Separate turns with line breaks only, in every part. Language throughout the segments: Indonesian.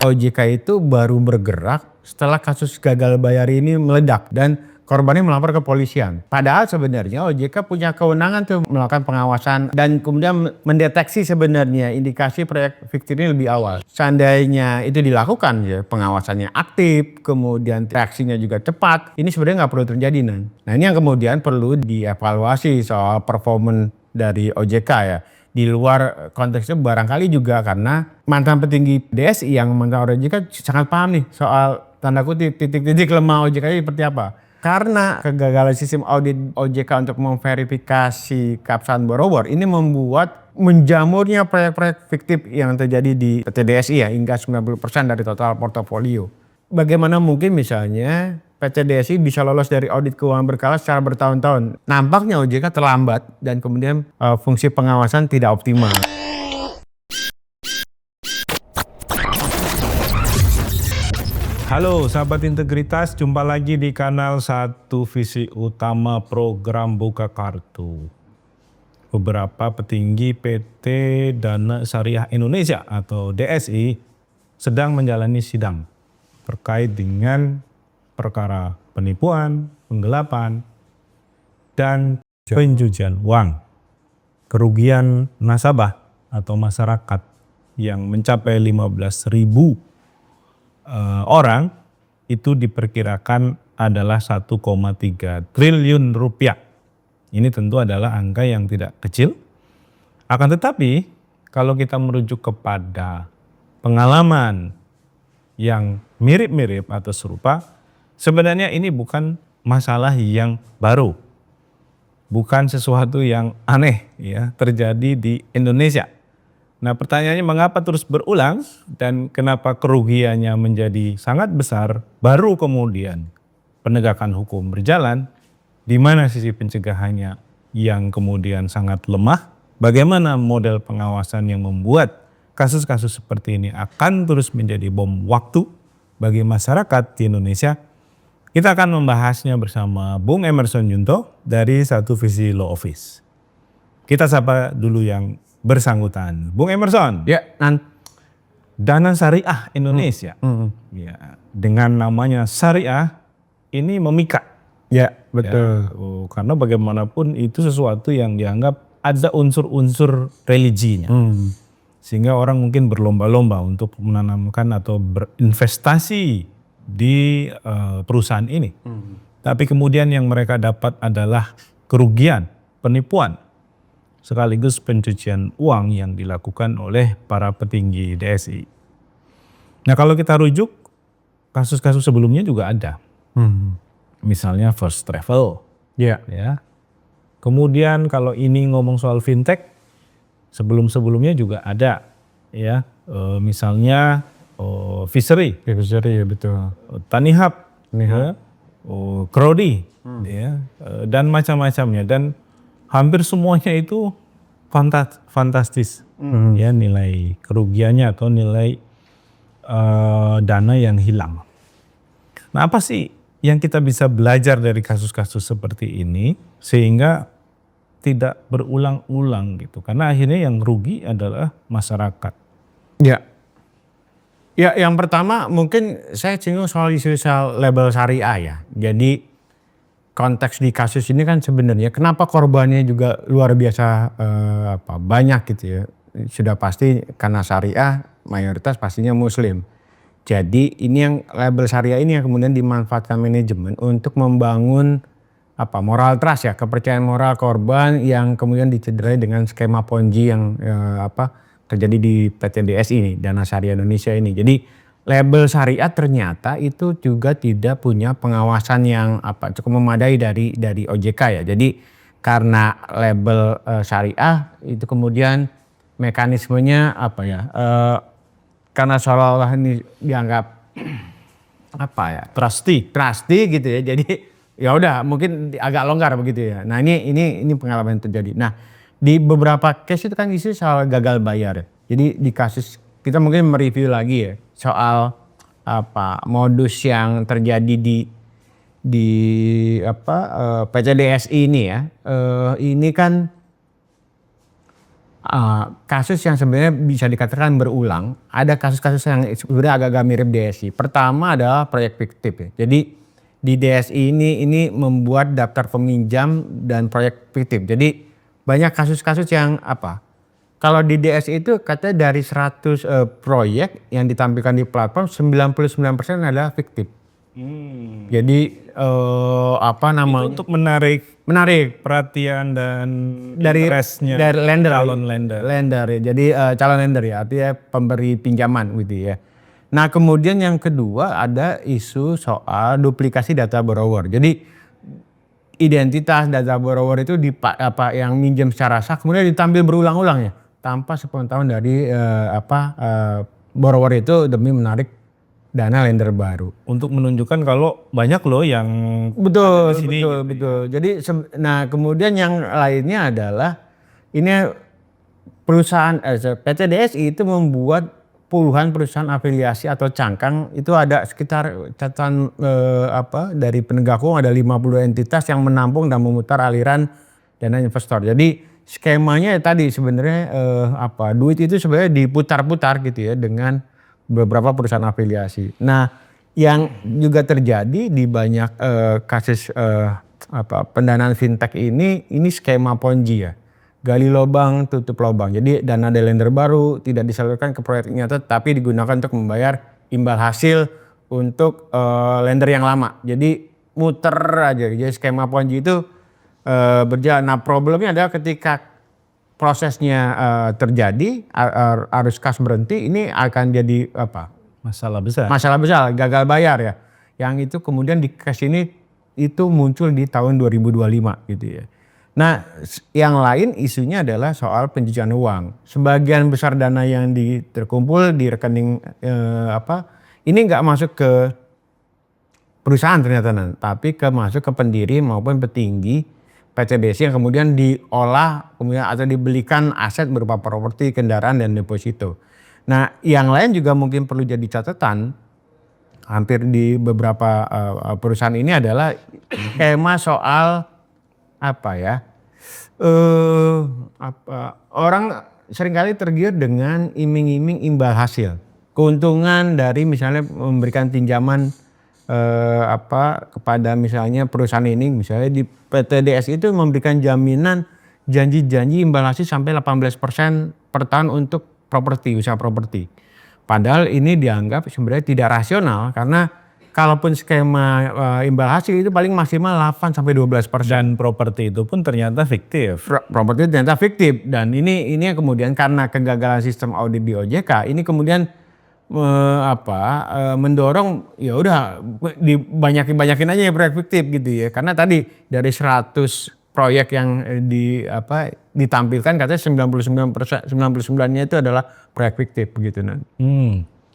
OJK itu baru bergerak setelah kasus gagal bayar ini meledak dan korbannya melapor ke polisian. Padahal sebenarnya OJK punya kewenangan tuh melakukan pengawasan dan kemudian mendeteksi sebenarnya indikasi proyek fiktif ini lebih awal. Seandainya itu dilakukan ya, pengawasannya aktif, kemudian reaksinya juga cepat, ini sebenarnya nggak perlu terjadi. Nah ini yang kemudian perlu dievaluasi soal performa dari OJK ya. Di luar konteksnya barangkali juga karena mantan petinggi DSI yang mantan OJK sangat paham nih soal tanda kutip titik-titik lemah OJK seperti apa. Karena kegagalan sistem audit OJK untuk memverifikasi keabsahan borrower ini membuat menjamurnya proyek-proyek fiktif yang terjadi di PT DSI ya hingga 90% dari total portofolio. Bagaimana mungkin misalnya PT DSI bisa lolos dari audit keuangan berkala secara bertahun-tahun. Nampaknya OJK terlambat dan kemudian fungsi pengawasan tidak optimal.
Halo sahabat integritas, jumpa lagi di kanal Satu Visi Utama program Buka Kartu. Beberapa petinggi PT Dana Syariah Indonesia atau DSI sedang menjalani sidang terkait dengan perkara penipuan, penggelapan, dan pencucian uang. Kerugian nasabah atau masyarakat yang mencapai 15.000 orang itu diperkirakan adalah 1,3 triliun rupiah. Ini tentu adalah angka yang tidak kecil. Akan tetapi kalau kita merujuk kepada pengalaman yang mirip-mirip atau serupa, sebenarnya ini bukan masalah yang baru. Bukan sesuatu yang aneh ya terjadi di Indonesia. Nah pertanyaannya mengapa terus berulang dan kenapa kerugiannya menjadi sangat besar baru kemudian penegakan hukum berjalan, di mana sisi pencegahannya yang kemudian sangat lemah, bagaimana model pengawasan yang membuat kasus-kasus seperti ini akan terus menjadi bom waktu bagi masyarakat di Indonesia. Kita akan membahasnya bersama Bung Emerson Yunto dari Satu Visi Law Office. Kita sapa dulu yang bersangkutan. Bung Emerson.
Ya,
Dana Syariah Indonesia. Ya, dengan namanya syariah ini memikat.
Ya, betul.
Ya, karena bagaimanapun itu sesuatu yang dianggap ada unsur-unsur religinya. Sehingga orang mungkin berlomba-lomba untuk menanamkan atau berinvestasi di perusahaan ini. Tapi kemudian yang mereka dapat adalah kerugian, penipuan, sekaligus pencucian uang yang dilakukan oleh para petinggi DSI. Nah kalau kita rujuk, kasus-kasus sebelumnya juga ada. Misalnya First Travel. Ya. Kemudian kalau ini ngomong soal fintech, sebelum-sebelumnya juga ada. Ya, misalnya Fishery.
Fishery ya betul.
Tanihub. Ya, Crowdy. Ya, dan macam-macamnya. Dan hampir semuanya itu fantastis, ya nilai kerugiannya atau nilai dana yang hilang. Nah apa sih yang kita bisa belajar dari kasus-kasus seperti ini sehingga tidak berulang-ulang gitu? Karena akhirnya yang rugi adalah masyarakat.
Ya, yang pertama mungkin saya singgung soal isu label syariah ya. Jadi konteks di kasus ini kan sebenarnya kenapa korbannya juga luar biasa banyak gitu ya. Sudah pasti karena syariah mayoritas pastinya muslim. Jadi ini yang label syariah ini yang kemudian dimanfaatkan manajemen untuk membangun moral trust ya, kepercayaan moral korban yang kemudian dicederai dengan skema ponzi yang terjadi di PT DSI ini, Dana Syariah Indonesia ini. Jadi label syariah ternyata itu juga tidak punya pengawasan yang cukup memadai dari OJK ya. Jadi karena label syariah itu kemudian mekanismenya karena seolah-olah ini dianggap trusty gitu ya. Jadi ya udah mungkin agak longgar begitu ya. Nah ini pengalaman yang terjadi. Nah di beberapa case itu kan isu soal gagal bayar. Jadi di kasus kita mungkin mereview lagi ya soal modus yang terjadi di PT DSI ini ya. Ini kan kasus yang sebenarnya bisa dikatakan berulang. Ada kasus-kasus yang sebenarnya agak-agak mirip DSI. Pertama adalah proyek fiktif ya. Jadi di DSI ini membuat daftar peminjam dan proyek fiktif. Jadi banyak kasus-kasus yang kalau di DSI itu katanya dari 100 proyek yang ditampilkan di platform 99% adalah fiktif. Jadi
Itu untuk menarik perhatian dan
dari
interestnya
lender,
calon lender.
ya. Jadi calon lender ya, artinya pemberi pinjaman gitu ya. Nah kemudian yang kedua ada isu soal duplikasi data borrower. Jadi identitas data borrower itu yang minjem secara sah kemudian ditampil berulang-ulang ya, tanpa sepengetahuan dari borrower itu demi menarik dana lender baru.
Untuk menunjukkan kalau banyak loh yang
Betul,
ada di sini.
betul. Jadi kemudian yang lainnya adalah ini perusahaan PT DSI itu membuat puluhan perusahaan afiliasi atau cangkang. Itu ada sekitar catatan dari penegak hukum ada 50 entitas yang menampung dan memutar aliran dana investor. Jadi skemanya tadi sebenarnya duit itu sebenarnya diputar-putar gitu ya dengan beberapa perusahaan afiliasi. Nah, yang juga terjadi di banyak kasus pendanaan fintech ini skema Ponzi ya. Gali lubang, tutup lubang. Jadi dana dari lender baru tidak disalurkan ke proyek nyata tapi digunakan untuk membayar imbal hasil untuk lender yang lama. Jadi muter aja. Jadi skema Ponzi itu berjalan. Nah, problemnya adalah ketika prosesnya terjadi, arus kas berhenti, ini akan jadi
Masalah besar.
masalah besar, gagal bayar ya. Yang itu kemudian di kas ini itu muncul di tahun 2025 gitu ya. Nah yang lain isunya adalah soal pencucian uang. Sebagian besar dana yang terkumpul di rekening ini nggak masuk ke perusahaan ternyata, tapi masuk ke pendiri maupun petinggi PT DSI yang kemudian diolah kemudian atau dibelikan aset berupa properti, kendaraan dan deposito. Nah, yang lain juga mungkin perlu jadi catatan hampir di beberapa perusahaan ini adalah skema soal orang seringkali tergiur dengan iming-iming imbal hasil. Keuntungan dari misalnya memberikan pinjaman kepada misalnya perusahaan ini, misalnya di PT DSI itu memberikan jaminan janji-janji imbal hasil sampai 18% per tahun untuk usaha properti. Padahal ini dianggap sebenarnya tidak rasional karena kalaupun skema imbal hasil itu paling maksimal 8 sampai 12%.
Dan properti itu pun ternyata fiktif.
Properti ternyata fiktif dan ini kemudian karena kegagalan sistem audit di OJK ini kemudian mendorong ya udah dibanyakin aja ya proyek fiktif gitu ya. Karena tadi dari 100 proyek yang ditampilkan katanya 99%-nya itu adalah proyek fiktif begitu.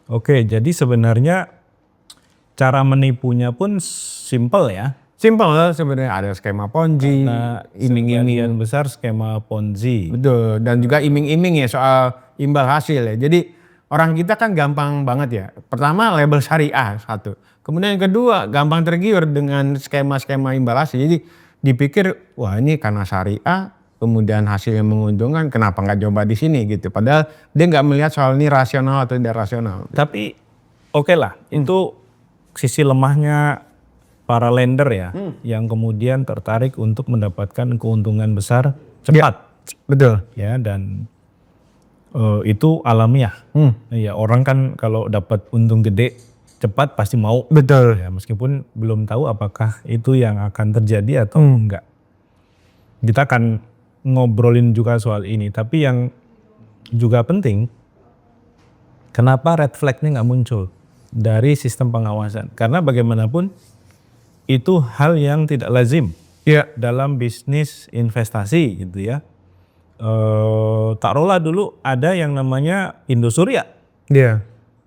Oke, jadi sebenarnya cara menipunya pun simple ya.
Simpel sebenarnya, ada skema Ponzi,
Iming-iming besar skema Ponzi.
Betul, dan juga iming-iming ya soal imbal hasil ya. Jadi orang kita kan gampang banget ya. Pertama label syariah satu. Kemudian yang kedua gampang tergiur dengan skema-skema imbal hasil. Jadi dipikir wah ini karena syariah kemudian hasilnya menguntungkan kenapa nggak coba di sini gitu. Padahal dia nggak melihat soal ini rasional atau tidak rasional.
Tapi oke lah, itu sisi lemahnya para lender ya. Yang kemudian tertarik untuk mendapatkan keuntungan besar cepat.
Betul.
Ya, dan itu alamiah. Ya, orang kan kalau dapat untung gede cepat pasti mau.
Betul.
Ya, meskipun belum tahu apakah itu yang akan terjadi atau enggak. Kita akan ngobrolin juga soal ini. Tapi yang juga penting, kenapa red flag-nya nggak muncul dari sistem pengawasan? Karena bagaimanapun itu hal yang tidak lazim dalam bisnis investasi gitu ya. Taruhlah dulu ada yang namanya Indosuria.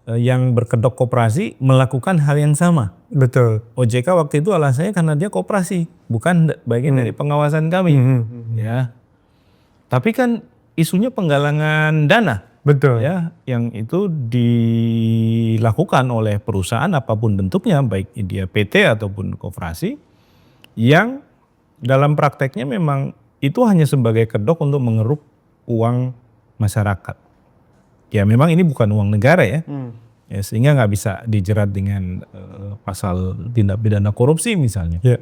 Yang berkedok koperasi melakukan hal yang sama.
Betul.
OJK waktu itu alasannya karena dia koperasi, bukan bagian dari pengawasan kami. Ya. Tapi kan isunya penggalangan dana.
Betul.
Ya, yang itu dilakukan oleh perusahaan apapun bentuknya, baik dia PT ataupun koperasi, yang dalam prakteknya memang itu hanya sebagai kedok untuk mengeruk uang masyarakat. Ya memang ini bukan uang negara ya, ya sehingga nggak bisa dijerat dengan pasal tindak pidana korupsi misalnya.
Ya.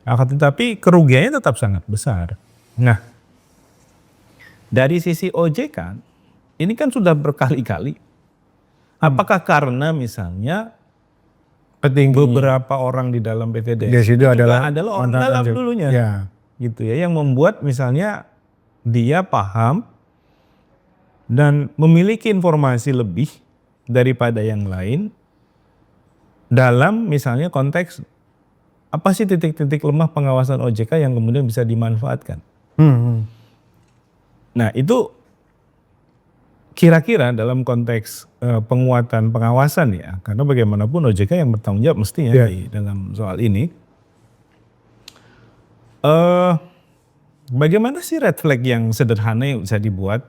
Akan tetapi kerugiannya tetap sangat besar. Nah, dari sisi OJK, ini kan sudah berkali-kali. Apakah karena misalnya
Petinggi
beberapa orang di dalam PTDS
di situ adalah
orang
mantan
dalam
anjing.
dulunya,
Ya.
gitu ya, yang membuat misalnya dia paham dan memiliki informasi lebih daripada yang lain dalam misalnya konteks apa sih titik-titik lemah pengawasan OJK yang kemudian bisa dimanfaatkan. Nah itu kira-kira dalam konteks penguatan pengawasan ya, karena bagaimanapun OJK yang bertanggung jawab mestinya di dalam soal ini. Bagaimana sih red flag yang sederhana yang bisa dibuat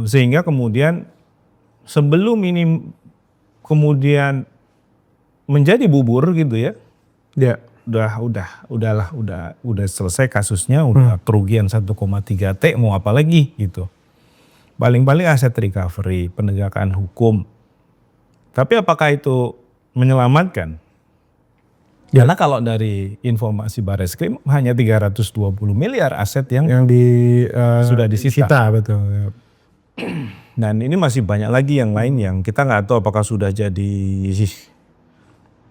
sehingga kemudian sebelum ini kemudian menjadi bubur gitu ya, udah selesai kasusnya, udah kerugian 1,3 T mau apa lagi gitu. Paling-paling aset recovery, penegakan hukum. Tapi apakah itu menyelamatkan? Karena kalau dari informasi Barreskrim hanya 320 miliar aset yang sudah disita.
Betul.
Dan ini masih banyak lagi yang lain yang kita nggak tahu apakah sudah jadi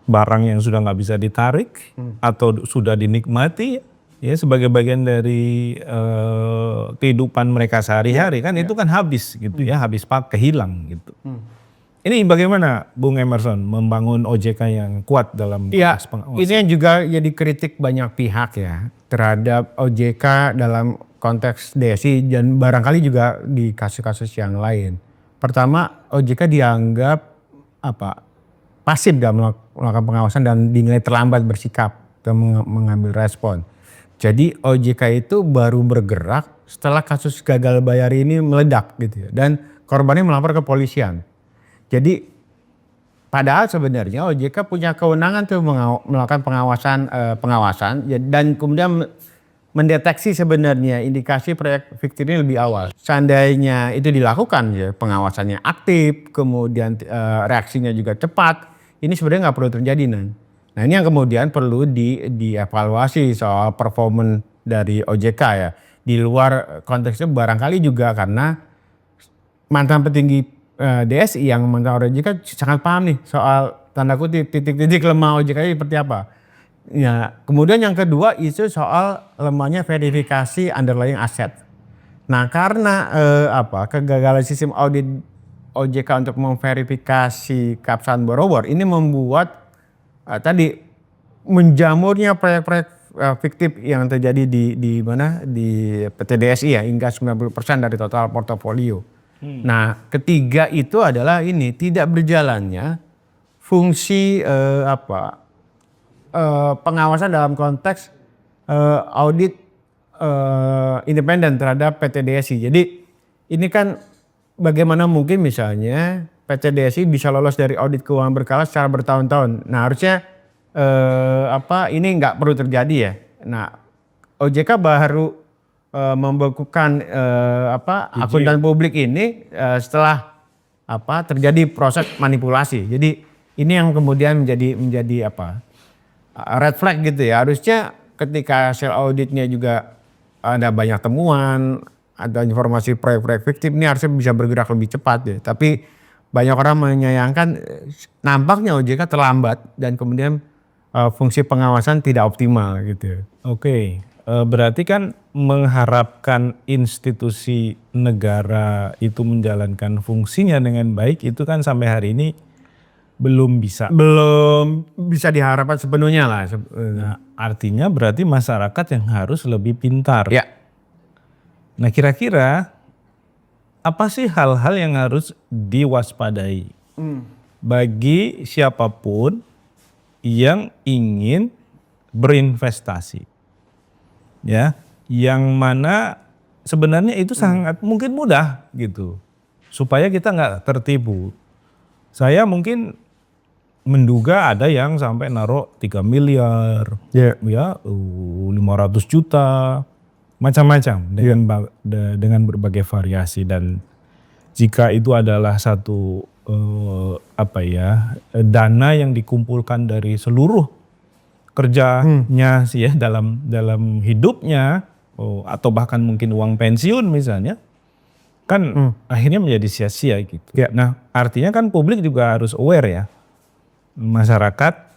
barang yang sudah nggak bisa ditarik atau sudah dinikmati ya sebagai bagian dari kehidupan mereka sehari-hari kan itu kan habis gitu ya, habis pakai, hilang gitu. Ini bagaimana Bung Emerson membangun OJK yang kuat dalam
Ya,
pengawasan?
ini yang juga jadi kritik banyak pihak ya terhadap OJK dalam konteks DSI dan barangkali juga di kasus-kasus yang lain. Pertama, OJK dianggap pasif dalam melakukan pengawasan dan dinilai terlambat bersikap atau mengambil respon. Jadi OJK itu baru bergerak setelah kasus gagal bayar ini meledak gitu ya, dan korbannya melapor ke polisian. Jadi padahal sebenarnya OJK punya kewenangan tuh melakukan pengawasan dan kemudian mendeteksi sebenarnya indikasi proyek fiktif ini lebih awal. Seandainya itu dilakukan ya, pengawasannya aktif, kemudian reaksinya juga cepat, ini sebenarnya nggak perlu terjadi Nah ini yang kemudian perlu dievaluasi soal performa dari OJK ya. Di luar konteksnya barangkali juga karena mantan petinggi DSI yang mengenal OJK sangat paham nih soal tanda kutip titik-titik lemah OJK seperti apa. Ya, kemudian yang kedua isu soal lemahnya verifikasi underlying aset. Nah karena kegagalan sistem audit OJK untuk memverifikasi keabsahan borrower ini membuat tadi menjamurnya proyek-proyek fiktif yang terjadi di PT DSI ya hingga 90% dari total portofolio. Nah, ketiga itu adalah ini tidak berjalannya fungsi pengawasan dalam konteks audit independen terhadap PT DSI. Jadi ini kan bagaimana mungkin misalnya PT DSI bisa lolos dari audit keuangan berkala secara bertahun-tahun. Nah, harusnya ini nggak perlu terjadi ya. Nah, OJK baru membekukan akuntan publik ini setelah terjadi proses manipulasi. Jadi ini yang kemudian menjadi red flag gitu ya. Harusnya ketika hasil auditnya juga ada banyak temuan, ada informasi proyek-proyek fiktif, ini harusnya bisa bergerak lebih cepat ya. Tapi banyak orang menyayangkan nampaknya OJK terlambat dan kemudian fungsi pengawasan tidak optimal gitu.
Oke. Berarti kan mengharapkan institusi negara itu menjalankan fungsinya dengan baik itu kan sampai hari ini belum bisa.
Belum bisa diharapkan sepenuhnya lah.
Nah, artinya berarti masyarakat yang harus lebih pintar.
Ya.
Nah kira-kira apa sih hal-hal yang harus diwaspadai bagi siapapun yang ingin berinvestasi? Ya, yang mana sebenarnya itu sangat mungkin mudah gitu, supaya kita nggak tertipu. Saya mungkin menduga ada yang sampai naruh 3 miliar, ya 500 juta, macam-macam dengan berbagai variasi, dan jika itu adalah satu dana yang dikumpulkan dari seluruh kerjanya sih ya dalam hidupnya, atau bahkan mungkin uang pensiun misalnya, kan akhirnya menjadi sia-sia gitu.
Ya.
Nah, artinya kan publik juga harus aware ya, masyarakat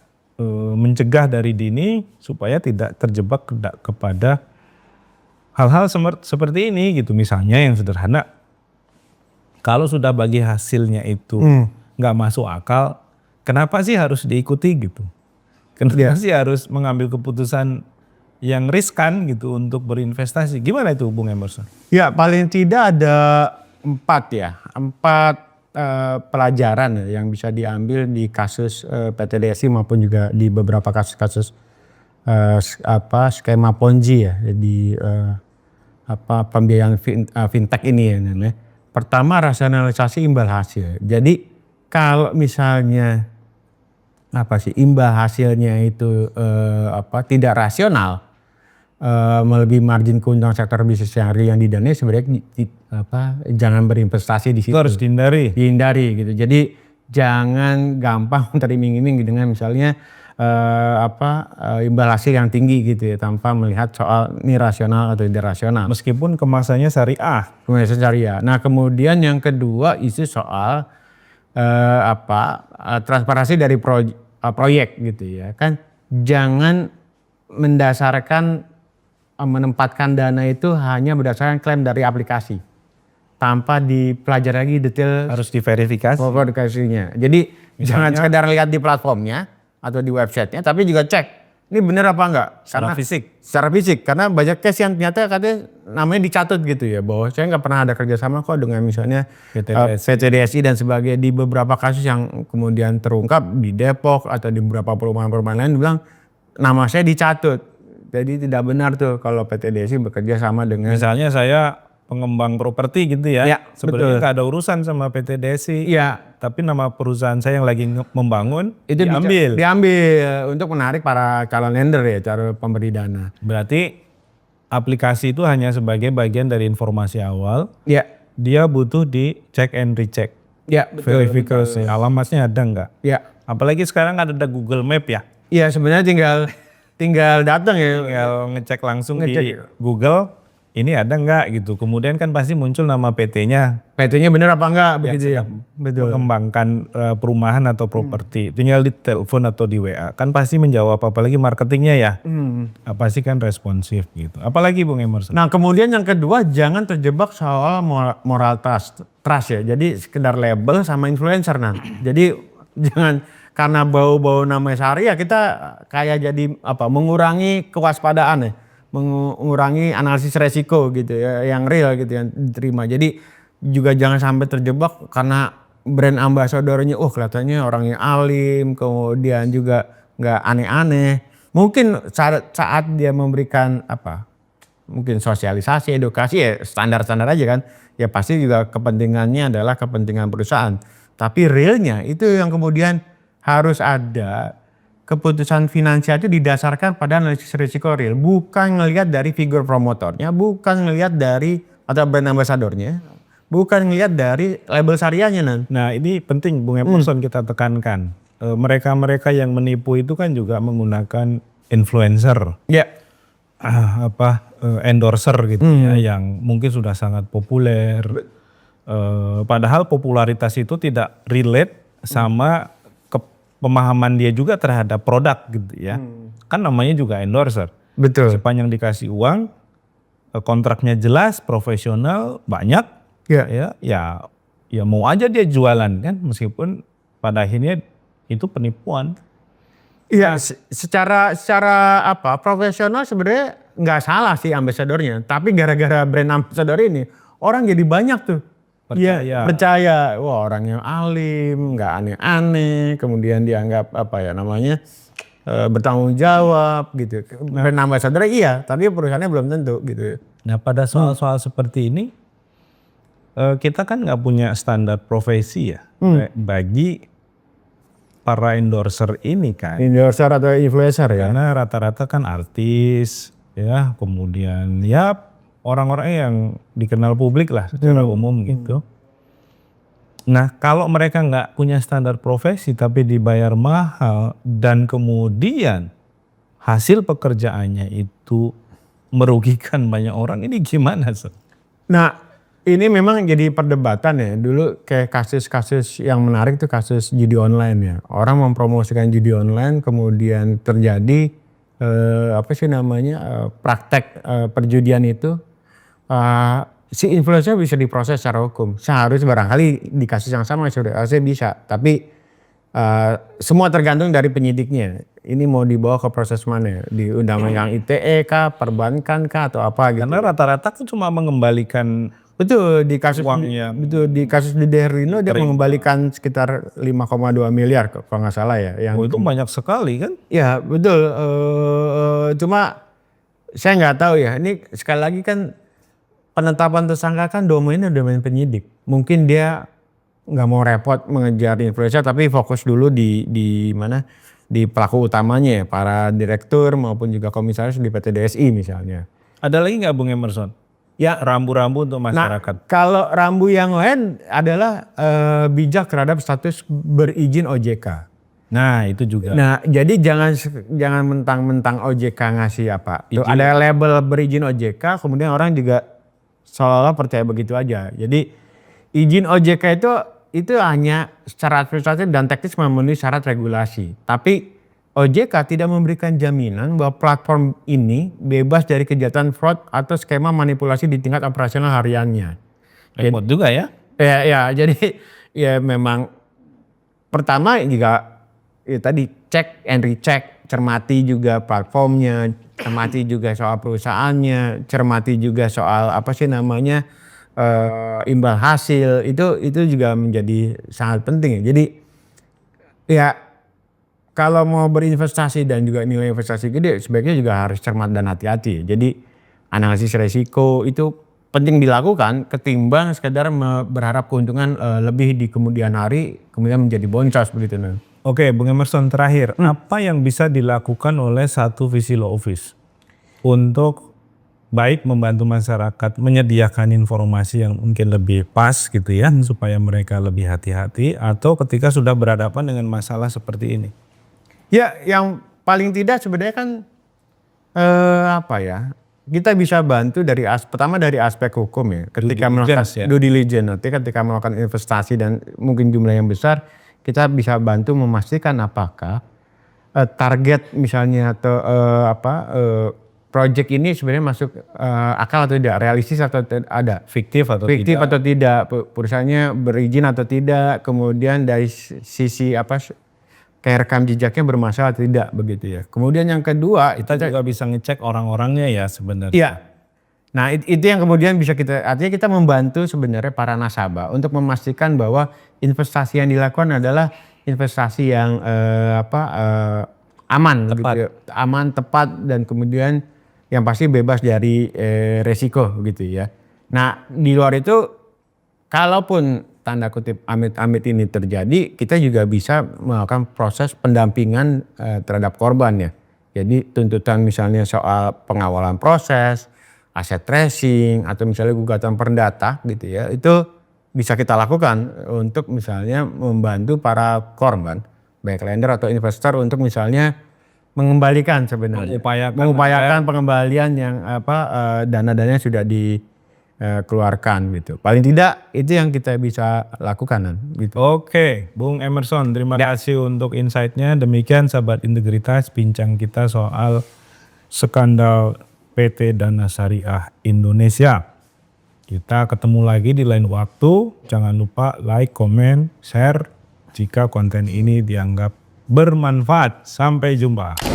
mencegah dari dini supaya tidak terjebak kepada hal-hal seperti ini gitu. Misalnya yang sederhana, kalau sudah bagi hasilnya itu nggak masuk akal, kenapa sih harus diikuti gitu? Kenapa sih harus mengambil keputusan yang riskan gitu untuk berinvestasi? Gimana itu Bung Emerson?
Ya paling tidak ada 4 pelajaran yang bisa diambil di kasus PTDSI maupun juga di beberapa kasus-kasus skema Ponzi ya di pembiayaan fintech ini ya. Pertama, rasionalisasi imbal hasil. Jadi kalau misalnya imbal hasilnya itu tidak rasional, melebihi margin keuntungan sektor bisnis yang real yang didanai, sebenarnya jangan berinvestasi di situ.
Itu harus
Dihindari gitu. Jadi jangan gampang teriming-iming dengan misalnya imbal hasil yang tinggi gitu ya, tanpa melihat soal ini rasional atau tidak rasional.
Meskipun kemasannya syariah.
Nah kemudian yang kedua isu soal transparansi dari proyek gitu ya kan, jangan mendasarkan menempatkan dana itu hanya berdasarkan klaim dari aplikasi tanpa dipelajari lagi detail,
Harus diverifikasinya.
Jadi jangan sekedar lihat di platformnya atau di websitenya, tapi juga cek ini benar apa enggak
Secara
fisik, karena banyak case yang ternyata katanya namanya dicatut gitu ya, bahwa saya nggak pernah ada kerjasama kok dengan misalnya PTDSI dan sebagainya. Di beberapa kasus yang kemudian terungkap di Depok atau di beberapa perumahan-perumahan lain bilang nama saya dicatut, jadi tidak benar tuh kalau PTDSI bekerja sama dengan,
misalnya saya pengembang properti gitu ya, sebenarnya
betul.
nggak ada urusan sama PTDSI, tapi nama perusahaan saya yang lagi membangun
itu diambil untuk menarik para calon lender ya, cara pemberi dana.
Berarti aplikasi itu hanya sebagai bagian dari informasi awal.
Ya.
Dia butuh di check and recheck.
Ya,
Verifikasi alamatnya ada nggak?
Ya.
Apalagi sekarang ada Google Map ya.
Iya, sebenarnya tinggal datang ya.
Tinggal ngecek langsung di Google, ini ada nggak gitu. Kemudian kan pasti muncul nama PT-nya.
PT-nya benar apa enggak begitu ya. Betul.
Mengembangkan perumahan atau properti. Tinggal di telepon atau di WA. Kan pasti menjawab, apalagi marketingnya ya. Pasti kan responsif gitu. Apalagi Bung Emerson.
Nah kemudian yang kedua, jangan terjebak soal moral trust ya. Jadi sekedar label sama influencer Jadi jangan karena bau-bau nama syariah kita kayak jadi mengurangi kewaspadaan ya. Mengurangi analisis resiko gitu ya, yang real gitu yang diterima. Jadi juga jangan sampai terjebak karena brand ambasadornya kelihatannya orangnya alim, kemudian juga nggak aneh-aneh. Mungkin saat dia memberikan mungkin sosialisasi, edukasi ya standar-standar aja kan. Ya pasti juga kepentingannya adalah kepentingan perusahaan. Tapi realnya itu yang kemudian harus ada. Keputusan finansial itu didasarkan pada analisis risiko real, bukan ngelihat dari figur promotornya, bukan ngelihat dari atau brand ambassadornya, bukan ngelihat dari label syariahnya
Nah ini penting Bung Emerson kita tekankan. Mereka-mereka yang menipu itu kan juga menggunakan influencer, endorser gitu ya, yang mungkin sudah sangat populer. Padahal popularitas itu tidak relate sama pemahaman dia juga terhadap produk gitu ya. Kan namanya juga endorser.
Betul.
Sepanjang dikasih uang, kontraknya jelas, profesional, banyak, ya mau aja dia jualan kan, meskipun pada akhirnya itu penipuan.
Iya, secara profesional sebenarnya nggak salah sih ambasadornya, tapi gara-gara brand ambasador ini orang jadi banyak tuh. Percaya, wah orangnya alim, nggak aneh-aneh, kemudian dianggap bertanggung jawab gitu. Brand ambassador tapi perusahaannya belum tentu gitu.
Nah pada soal-soal seperti ini, kita kan nggak punya standar profesi ya bagi para endorser ini kan.
Endorser atau influencer ya.
Karena rata-rata kan artis ya, kemudian ya orang-orang yang dikenal publik lah secara umum gitu. Nah kalau mereka nggak punya standar profesi tapi dibayar mahal dan kemudian hasil pekerjaannya itu merugikan banyak orang, ini gimana Sir?
Nah, ini memang jadi perdebatan ya. Dulu kayak kasus-kasus yang menarik tuh kasus judi online ya. Orang mempromosikan judi online, kemudian terjadi praktek perjudian itu. Si influencer bisa diproses secara hukum. Seharusnya barangkali di kasus yang sama saya bisa. Tapi semua tergantung dari penyidiknya. Ini mau dibawa ke proses mana? Di undang-undang ITE kah, perbankan kah, atau apa gitu.
Karena rata-rata kan cuma mengembalikan
Betul, di kasus
uangnya.
di kasus di Herlino dia mengembalikan sekitar 5,2 miliar kalau nggak salah ya.
itu banyak sekali kan?
Ya betul. Cuma saya nggak tahu ya. Ini sekali lagi kan penetapan tersangka kan domain penyidik. Mungkin dia nggak mau repot mengejar influencer, tapi fokus dulu di mana? Di pelaku utamanya ya, para direktur maupun juga komisaris di PT DSI misalnya.
Ada lagi nggak Bung Emerson?
Ya,
Rambu-rambu untuk masyarakat.
Nah, kalau rambu yang lain adalah bijak terhadap status berizin OJK.
Nah itu juga.
Nah, jadi jangan mentang-mentang OJK ngasih apa. Tuh, ada label berizin OJK, kemudian orang juga seolah-olah percaya begitu aja. Jadi izin OJK itu hanya secara administratif dan teknis memenuhi syarat regulasi. Tapi OJK tidak memberikan jaminan bahwa platform ini bebas dari kejahatan fraud atau skema manipulasi di tingkat operasional hariannya.
Repot juga ya.
Ya, jadi ya memang pertama juga ya tadi cek and recheck, cermati juga platformnya, cermati juga soal perusahaannya, cermati juga soal imbal hasil, itu juga menjadi sangat penting ya. Jadi ya kalau mau berinvestasi dan juga nilai investasi gede sebaiknya juga harus cermat dan hati-hati. Jadi analisis resiko itu penting dilakukan ketimbang sekedar berharap keuntungan lebih di kemudian hari kemudian menjadi boncos begitu.
Oke, Bung Emerson terakhir, apa yang bisa dilakukan oleh satu visi law office untuk baik membantu masyarakat menyediakan informasi yang mungkin lebih pas gitu ya, supaya mereka lebih hati-hati, atau ketika sudah berhadapan dengan masalah seperti ini?
Ya, yang paling tidak sebenarnya kan kita bisa bantu pertama dari aspek hukum ya. Ketika melakukan due diligence, nanti ketika melakukan investasi dan mungkin jumlah yang besar, kita bisa bantu memastikan apakah target misalnya atau project ini sebenarnya masuk akal atau tidak, realistis atau ada,
fiktif atau
tidak, perusahaannya berizin atau tidak, kemudian dari sisi kayak rekam jejaknya bermasalah atau tidak begitu ya. Kemudian yang kedua
kita juga bisa ngecek orang-orangnya ya sebenarnya.
Iya. Nah itu yang kemudian bisa artinya kita membantu sebenarnya para nasabah untuk memastikan bahwa investasi yang dilakukan adalah investasi yang aman,
tepat.
gitu ya. Aman, tepat, dan kemudian yang pasti bebas dari resiko gitu ya. Nah di luar itu kalaupun tanda kutip amit-amit ini terjadi, kita juga bisa melakukan proses pendampingan terhadap korban ya. Jadi tuntutan misalnya soal pengawalan proses, aset tracing, atau misalnya gugatan perdata gitu ya, itu bisa kita lakukan untuk misalnya membantu para korban, baik lender atau investor untuk misalnya mengembalikan sebenarnya. Mengupayakan pengembalian yang dana-dananya sudah dikeluarkan gitu. Paling tidak itu yang kita bisa lakukan gitu.
Oke, Bung Emerson, terima kasih untuk insight-nya. Demikian sahabat integritas bincang kita soal skandal PT Dana Syariah Indonesia. Kita ketemu lagi di lain waktu. Jangan lupa like, comment, share jika konten ini dianggap bermanfaat. Sampai jumpa.